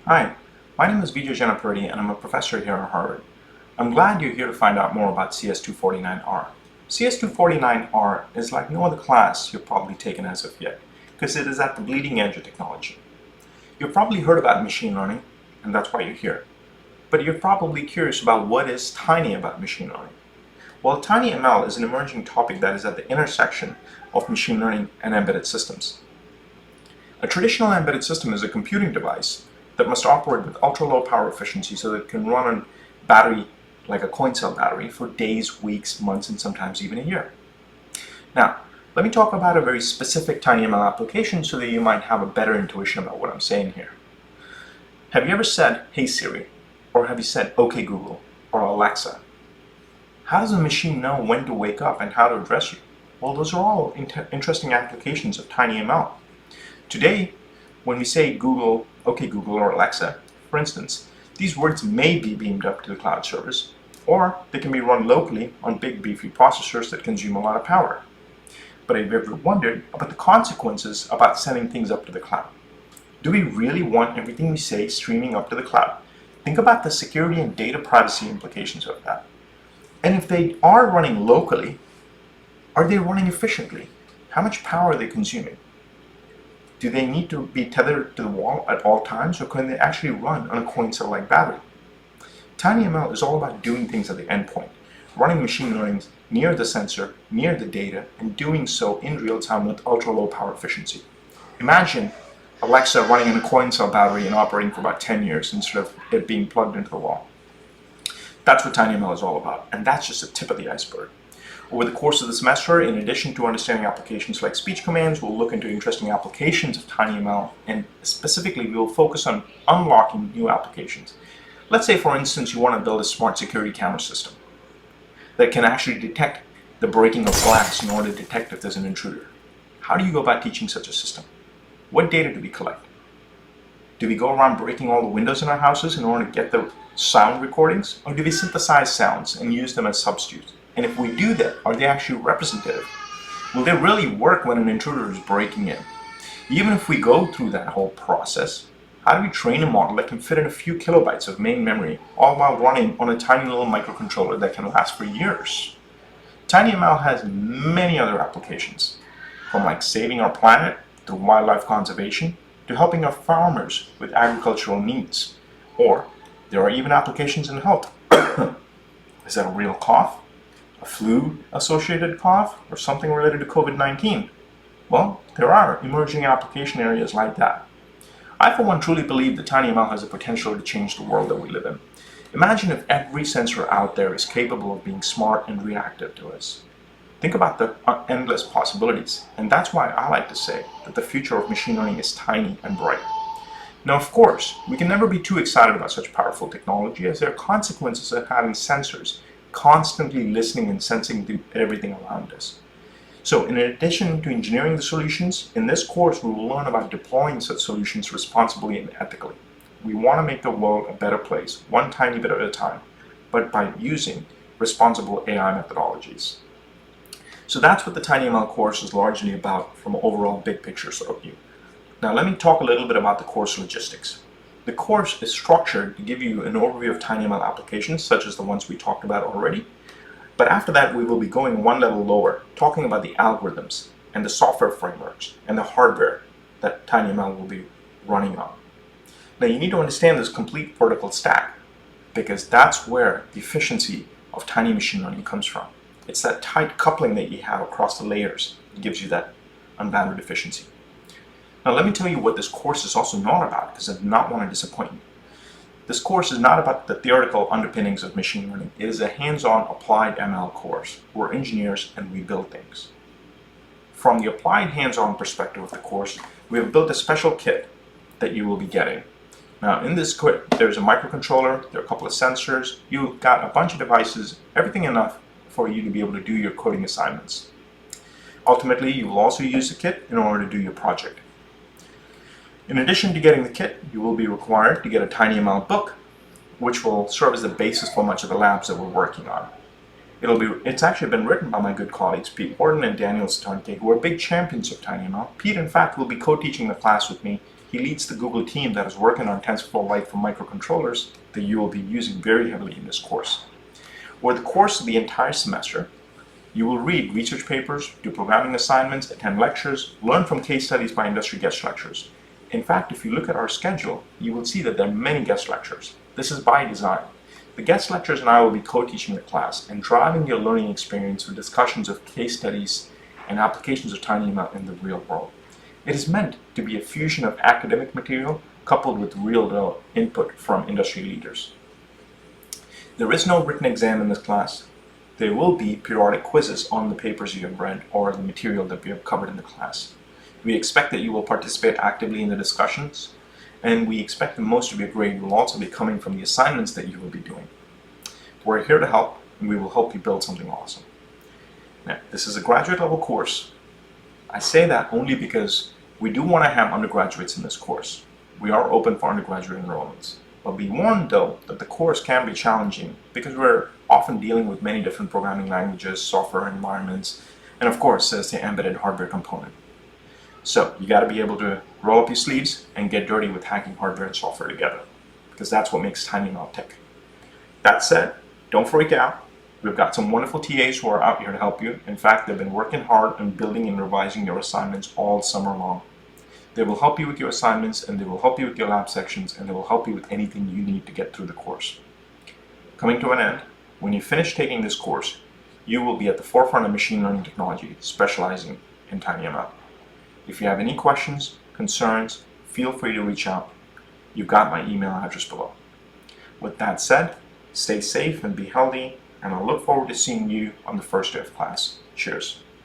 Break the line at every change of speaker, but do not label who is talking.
Hi, my name is Vijay Janapurdi and I'm a professor here at Harvard. I'm glad you're here to find out more about CS249r. CS249r is like no other class you've probably taken as of yet, because it is at the bleeding edge of technology. You've probably heard about machine learning, and that's why you're here. But you're probably curious about what is tiny about machine learning. Well, TinyML is an emerging topic that is at the intersection of machine learning and embedded systems. A traditional embedded system is a computing device that must operate with ultra-low power efficiency so that it can run on battery like a coin cell battery for days, weeks, months, and sometimes even a year. Now, let me talk about a very specific TinyML application so that you might have a better intuition about what I'm saying here. Have you ever said, "Hey Siri," or have you said, "Okay Google," or "Alexa"? How does a machine know when to wake up and how to address you? Well, those are all interesting applications of TinyML. Today, when we say Google, "Okay Google," or "Alexa," for instance, these words may be beamed up to the cloud service, or they can be run locally on big beefy processors that consume a lot of power. But have you ever wondered about the consequences about sending things up to the cloud? Do we really want everything we say streaming up to the cloud? Think about the security and data privacy implications of that. And if they are running locally, are they running efficiently? How much power are they consuming? Do they need to be tethered to the wall at all times, or can they actually run on a coin cell-like battery? TinyML is all about doing things at the endpoint, running machine learning near the sensor, near the data, and doing so in real time with ultra-low power efficiency. Imagine Alexa running on a coin cell battery and operating for about 10 years instead of it being plugged into the wall. That's what TinyML is all about, and that's just the tip of the iceberg. Over the course of the semester, in addition to understanding applications like speech commands, we'll look into interesting applications of TinyML, and specifically we'll focus on unlocking new applications. Let's say, for instance, you want to build a smart security camera system that can actually detect the breaking of glass in order to detect if there's an intruder. How do you go about teaching such a system? What data do we collect? Do we go around breaking all the windows in our houses in order to get the sound recordings? Or do we synthesize sounds and use them as substitutes? And if we do that, are they actually representative? Will they really work when an intruder is breaking in? Even if we go through that whole process, how do we train a model that can fit in a few kilobytes of main memory, all while running on a tiny little microcontroller that can last for years? TinyML has many other applications, from like saving our planet through wildlife conservation to helping our farmers with agricultural needs. Or there are even applications in health. Is that a real cough? A flu-associated cough, or something related to COVID-19? Well, there are emerging application areas like that. I, for one, truly believe that TinyML has the potential to change the world that we live in. Imagine if every sensor out there is capable of being smart and reactive to us. Think about the endless possibilities, and that's why I like to say that the future of machine learning is tiny and bright. Now, of course, we can never be too excited about such powerful technology, as there are consequences of having sensors constantly listening and sensing everything around us. So in addition to engineering the solutions, in this course we will learn about deploying such solutions responsibly and ethically. We want to make the world a better place, one tiny bit at a time, but by using responsible AI methodologies. So that's what the TinyML course is largely about from an overall big picture sort of view. Now let me talk a little bit about the course logistics. The course is structured to give you an overview of TinyML applications, such as the ones we talked about already. But after that, we will be going one level lower, talking about the algorithms and the software frameworks and the hardware that TinyML will be running on. Now you need to understand this complete vertical stack, because that's where the efficiency of tiny machine learning comes from. It's that tight coupling that you have across the layers that gives you that unbounded efficiency. Now let me tell you what this course is also not about, because I do not want to disappoint you. This course is not about the theoretical underpinnings of machine learning. It is a hands-on applied ML course. We're engineers and we build things. From the applied hands-on perspective of the course, we have built a special kit that you will be getting. Now in this kit, there's a microcontroller, there are a couple of sensors, you've got a bunch of devices, everything enough for you to be able to do your coding assignments. Ultimately, you will also use the kit in order to do your project. In addition to getting the kit, you will be required to get a TinyML book, which will serve as the basis for much of the labs that we're working on. It's actually been written by my good colleagues Pete Horton and Daniel Starnke, who are big champions of TinyML. Pete, in fact, will be co-teaching the class with me. He leads the Google team that is working on TensorFlow Lite for microcontrollers that you will be using very heavily in this course. Over the course of the entire semester, you will read research papers, do programming assignments, attend lectures, learn from case studies by industry guest lecturers. In fact, if you look at our schedule, you will see that there are many guest lectures. This is by design. The guest lecturers and I will be co-teaching the class and driving your learning experience with discussions of case studies and applications of TinyML in the real world. It is meant to be a fusion of academic material coupled with real-world input from industry leaders. There is no written exam in this class. There will be periodic quizzes on the papers you have read or the material that we have covered in the class. We expect that you will participate actively in the discussions, and we expect that most of your grade will also be coming from the assignments that you will be doing. We're here to help, and we will help you build something awesome. Now, this is a graduate level course. I say that only because we do want to have undergraduates in this course. We are open for undergraduate enrollments. But be warned, though, that the course can be challenging because we're often dealing with many different programming languages, software environments, and of course, there's the embedded hardware component. So you got to be able to roll up your sleeves and get dirty with hacking hardware and software together, because that's what makes TinyML tick. That said, don't freak out. We've got some wonderful TAs who are out here to help you. In fact, they've been working hard on building and revising your assignments all summer long. They will help you with your assignments, and they will help you with your lab sections, and they will help you with anything you need to get through the course. Coming to an end, when you finish taking this course, you will be at the forefront of machine learning technology, specializing in TinyML. If you have any questions, concerns, feel free to reach out. You've got my email address below. With that said, stay safe and be healthy, and I look forward to seeing you on the first day of class. Cheers.